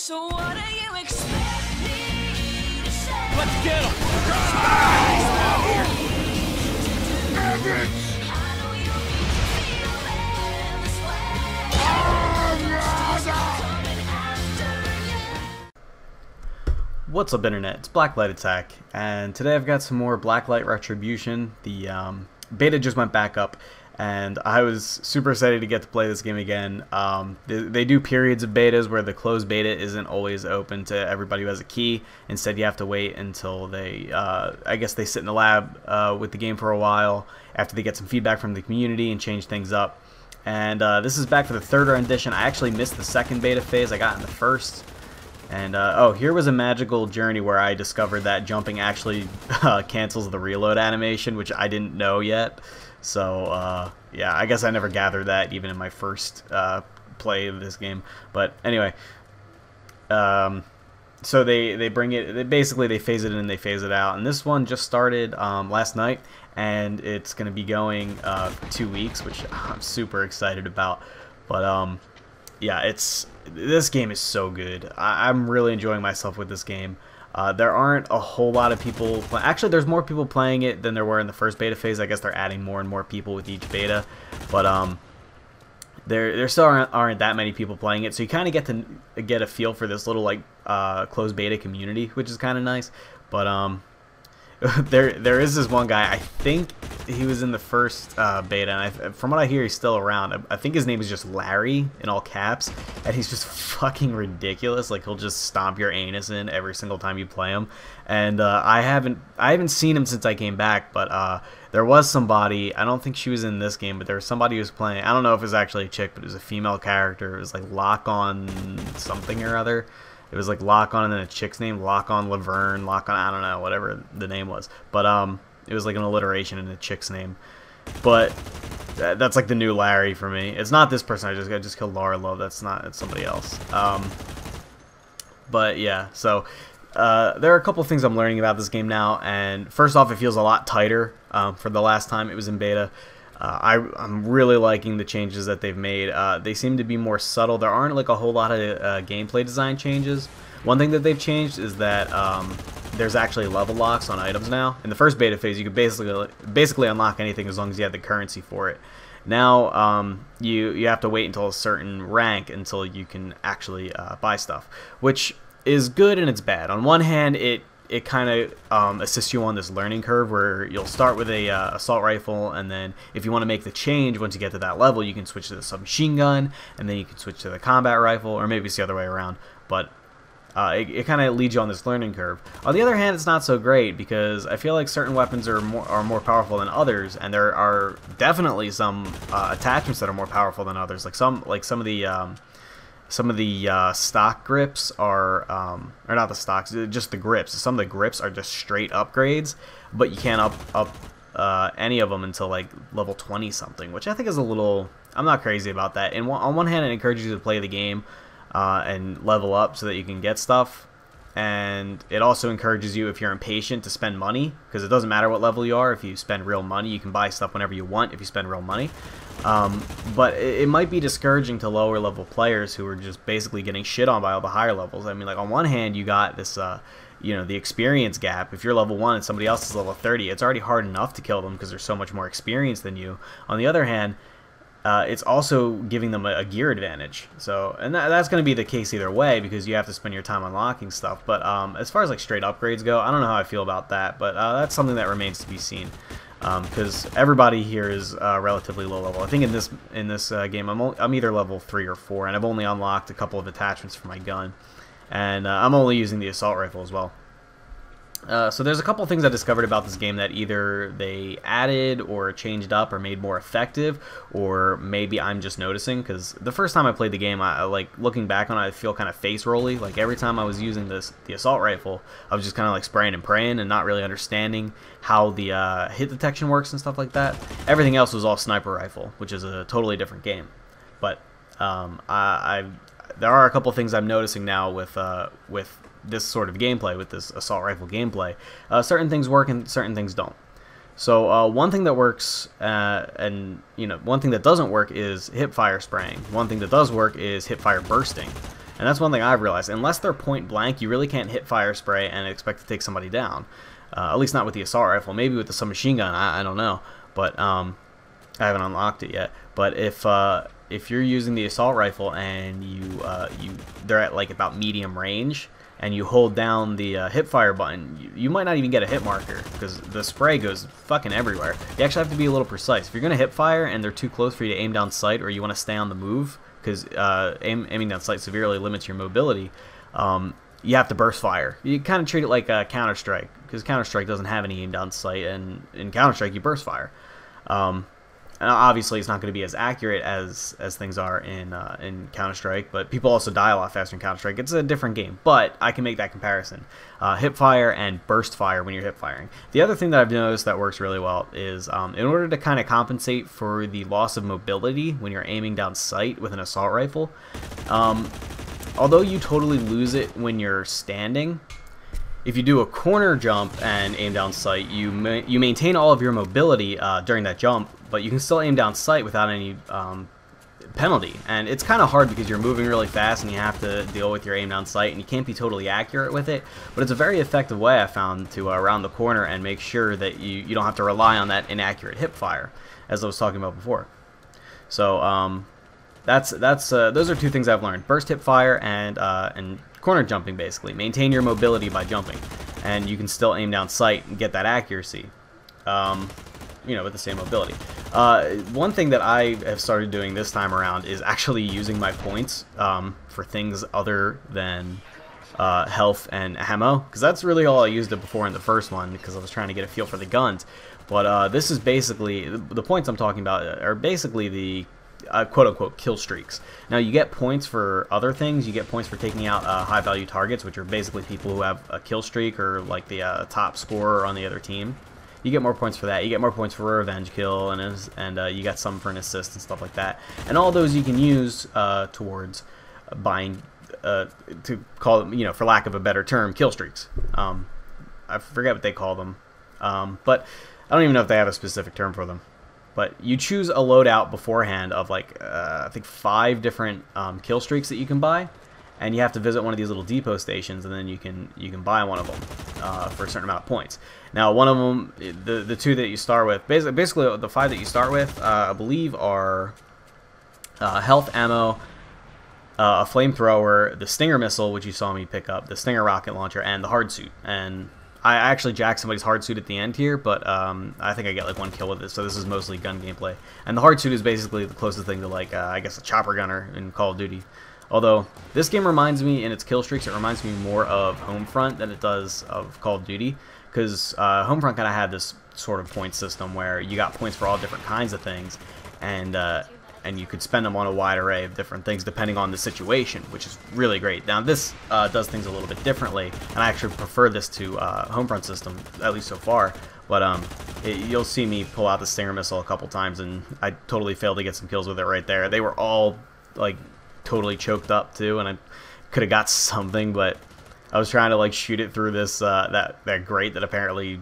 So what do you expect me to say? Let's get him! I know you feel this way. Coming after you. What's up, internet? It's BlackLight Attack, and today I've got some more BlackLight Retribution. The beta just went back up, and I was super excited to get to play this game again. They do periods of betas where the closed beta isn't always open to everybody who has a key. Instead, you have to wait until they, I guess they sit in the lab with the game for a while after they get some feedback from the community and change things up. And this is back for the third rendition. I actually missed the second beta phase. I got in the first. And, oh, here was a magical journey where I discovered that jumping actually cancels the reload animation, which I didn't know yet. So, yeah, I guess I never gathered that even in my first play of this game. But anyway, so they bring it, basically they phase it in and they phase it out. And this one just started last night, and it's going to be going for 2 weeks, which I'm super excited about. But, yeah, this game is so good. I'm really enjoying myself with this game. There aren't a whole lot of people actually, there's more people playing it than there were in the first beta phase. I guess they're adding more and more people with each beta, but there still aren't that many people playing it, so you kind of get to get a feel for this little like closed beta community, which is kind of nice. But there is this one guy, I think he was in the first beta, and from what I hear, he's still around. I think his name is just Larry in all caps, and he's just fucking ridiculous. Like, he'll just stomp your anus in every single time you play him. And I haven't seen him since I came back, but there was somebody, I don't think she was in this game, but there was somebody who was playing, I don't know if it was actually a chick, but it was a female character. It was like Lock On something or other. It was like Lock On and then a chick's name, Lock On Laverne, Lock On, I don't know, whatever the name was. But it was like an alliteration in the chick's name. But that's like the new Larry for me. It's not this person. I just killed Laura Love. That's somebody else. But yeah, so there are a couple things I'm learning about this game now. And first off, it feels a lot tighter for the last time it was in beta. I'm really liking the changes that they've made. They seem to be more subtle. There aren't like a whole lot of gameplay design changes. One thing that they've changed is that there's actually level locks on items now. In the first beta phase, you could basically unlock anything as long as you had the currency for it. Now you have to wait until a certain rank until you can actually buy stuff, which is good and it's bad. On one hand, it kind of assists you on this learning curve where you'll start with a assault rifle, and then if you want to make the change once you get to that level, you can switch to the submachine gun, and then you can switch to the combat rifle, or maybe it's the other way around. But it kind of leads you on this learning curve. On the other hand, it's not so great because I feel like certain weapons are more powerful than others, and there are definitely some attachments that are more powerful than others. Like some of the stock grips are, or not the stocks, just the grips. Some of the grips are just straight upgrades, but you can't up any of them until like level 20 something, which I think is a little, I'm not crazy about that. And on one hand, it encourages you to play the game and level up so that you can get stuff. And it also encourages you, if you're impatient, to spend money, because it doesn't matter what level you are. If you spend real money, you can buy stuff whenever you want if you spend real money. But it might be discouraging to lower level players who are just basically getting shit on by all the higher levels. I mean, like, on one hand, you got this, you know, the experience gap. If you're level 1 and somebody else is level 30, it's already hard enough to kill them because they're so much more experienced than you. On the other hand, it's also giving them a gear advantage. So, and that's going to be the case either way because you have to spend your time unlocking stuff. But as far as like straight upgrades go, I don't know how I feel about that, but that's something that remains to be seen. Because everybody here is relatively low level. I think in this game I'm either level 3 or 4, and I've only unlocked a couple of attachments for my gun, and I'm only using the assault rifle as well. So there's a couple things I discovered about this game that either they added or changed up or made more effective, or maybe I'm just noticing, because the first time I played the game, I like looking back on it, I feel kind of face rolly. Like every time I was using the assault rifle, I was just kind of like spraying and praying and not really understanding how the hit detection works and stuff like that. Everything else was all sniper rifle, which is a totally different game. But there are a couple things I'm noticing now with this sort of gameplay, with this assault rifle gameplay. Certain things work and certain things don't. So one thing that works, and one thing that doesn't work is hip fire spraying. One thing that does work is hip fire bursting. And that's one thing I've realized. Unless they're point blank, you really can't hit fire spray and expect to take somebody down. At least not with the assault rifle. Maybe with the submachine gun, I don't know. But I haven't unlocked it yet. But if you're using the assault rifle and they're at like about medium range, and you hold down the hip fire button, you might not even get a hit marker because the spray goes fucking everywhere. You actually have to be a little precise. If you're going to hip fire and they're too close for you to aim down sight, or you want to stay on the move, because aiming down sight severely limits your mobility, you have to burst fire. You kind of treat it like Counter-Strike, because Counter-Strike doesn't have any aim down sight, and in Counter-Strike you burst fire. And obviously, it's not going to be as accurate as things are in Counter-Strike, but people also die a lot faster in Counter-Strike. It's a different game, but I can make that comparison. Hip fire and burst fire when you're hip firing. The other thing that I've noticed that works really well is in order to kind of compensate for the loss of mobility when you're aiming down sight with an assault rifle, although you totally lose it when you're standing, if you do a corner jump and aim down sight, you maintain all of your mobility during that jump, but you can still aim down sight without any penalty. And it's kind of hard because you're moving really fast and you have to deal with your aim down sight, and you can't be totally accurate with it. But it's a very effective way, I found, to round the corner and make sure that you don't have to rely on that inaccurate hip fire, as I was talking about before. So those are two things I've learned: burst hip fire and corner jumping. Basically, maintain your mobility by jumping, and you can still aim down sight and get that accuracy. With the same mobility. One thing that I have started doing this time around is actually using my points for things other than health and ammo, because that's really all I used it before in the first one, because I was trying to get a feel for the guns. But this is basically, the points I'm talking about are basically the quote-unquote kill streaks. Now, you get points for other things. You get points for taking out high-value targets, which are basically people who have a kill streak or like the top scorer on the other team. You get more points for that. You get more points for a revenge kill, and you got some for an assist and stuff like that. And all those you can use towards buying, to call them, for lack of a better term, kill streaks. I forget what they call them, but I don't even know if they have a specific term for them. But you choose a loadout beforehand of like I think 5 different kill streaks that you can buy, and you have to visit one of these little depot stations, and then you can buy one of them for a certain amount of points. Now, one of them, the 2 that you start with, basically the 5 that you start with, I believe are health, ammo, a flamethrower, the Stinger missile, which you saw me pick up, the Stinger rocket launcher, and the hard suit. And I actually jacked somebody's hard suit at the end here, but I think I get like 1 kill with it, so this is mostly gun gameplay. And the hard suit is basically the closest thing to like I guess a chopper gunner in Call of Duty. Although this game reminds me, in its kill streaks, it reminds me more of Homefront than it does of Call of Duty, because Homefront kind of had this sort of point system where you got points for all different kinds of things, and you could spend them on a wide array of different things depending on the situation, which is really great. Now this does things a little bit differently, and I actually prefer this to Homefront system, at least so far. But you'll see me pull out the Stinger missile a couple times, and I totally failed to get some kills with it right there. They were all like totally choked up too, and I could have got something, but I was trying to like shoot it through this that grate that apparently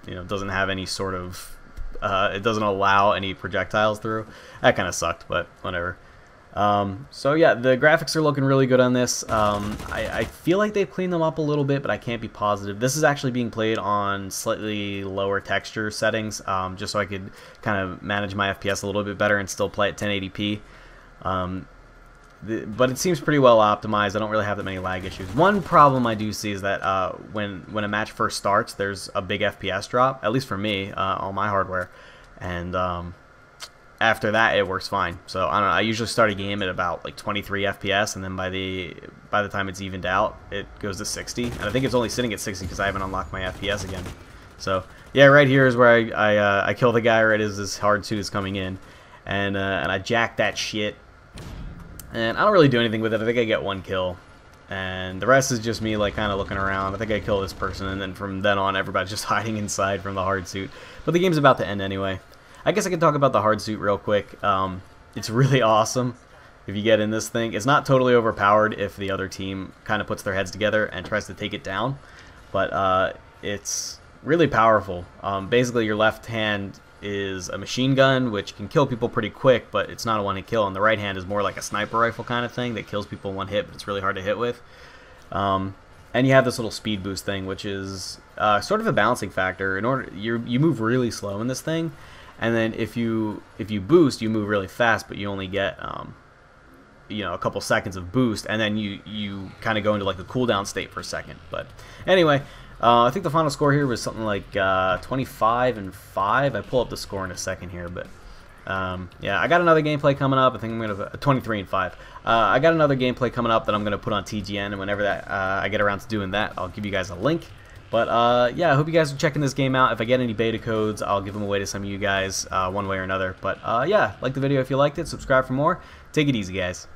doesn't have any sort of it doesn't allow any projectiles through. That kind of sucked, but whatever. So yeah, the graphics are looking really good on this. I feel like they've cleaned them up a little bit, but I can't be positive. This is actually being played on slightly lower texture settings, just so I could kind of manage my FPS a little bit better and still play at 1080p. But it seems pretty well optimized. I don't really have that many lag issues. One problem I do see is that when a match first starts, there's a big FPS drop, at least for me, on my hardware. And after that, it works fine. So I don't know. I usually start a game at about like 23 FPS, and then by the time it's evened out, it goes to 60. And I think it's only sitting at 60 because I haven't unlocked my FPS again. So yeah, right here is where I kill the guy right as this hard suit is coming in, and I jack that shit. And I don't really do anything with it. I think I get 1 kill, and the rest is just me like kind of looking around. I think I kill this person, and then from then on, everybody's just hiding inside from the hard suit. But the game's about to end anyway. I guess I can talk about the hard suit real quick. It's really awesome if you get in this thing. It's not totally overpowered if the other team kind of puts their heads together and tries to take it down, but it's really powerful. Basically, your left hand is a machine gun, which can kill people pretty quick, but it's not a one-hit kill. And the right hand is more like a sniper rifle kind of thing that kills people in one hit, but it's really hard to hit with. And you have this little speed boost thing, which is sort of a balancing factor. In order, you move really slow in this thing, and then if you boost, you move really fast, but you only get you know, a couple seconds of boost, and then you kind of go into like a cooldown state for a second. But anyway, I think the final score here was something like 25-5. I pull up the score in a second here, but yeah, I got another gameplay coming up. I think I'm gonna 23-5. I got another gameplay coming up that I'm gonna put on TGN, and whenever that I get around to doing that, I'll give you guys a link. But yeah, I hope you guys are checking this game out. If I get any beta codes, I'll give them away to some of you guys one way or another. But yeah, like the video if you liked it, subscribe for more. Take it easy, guys.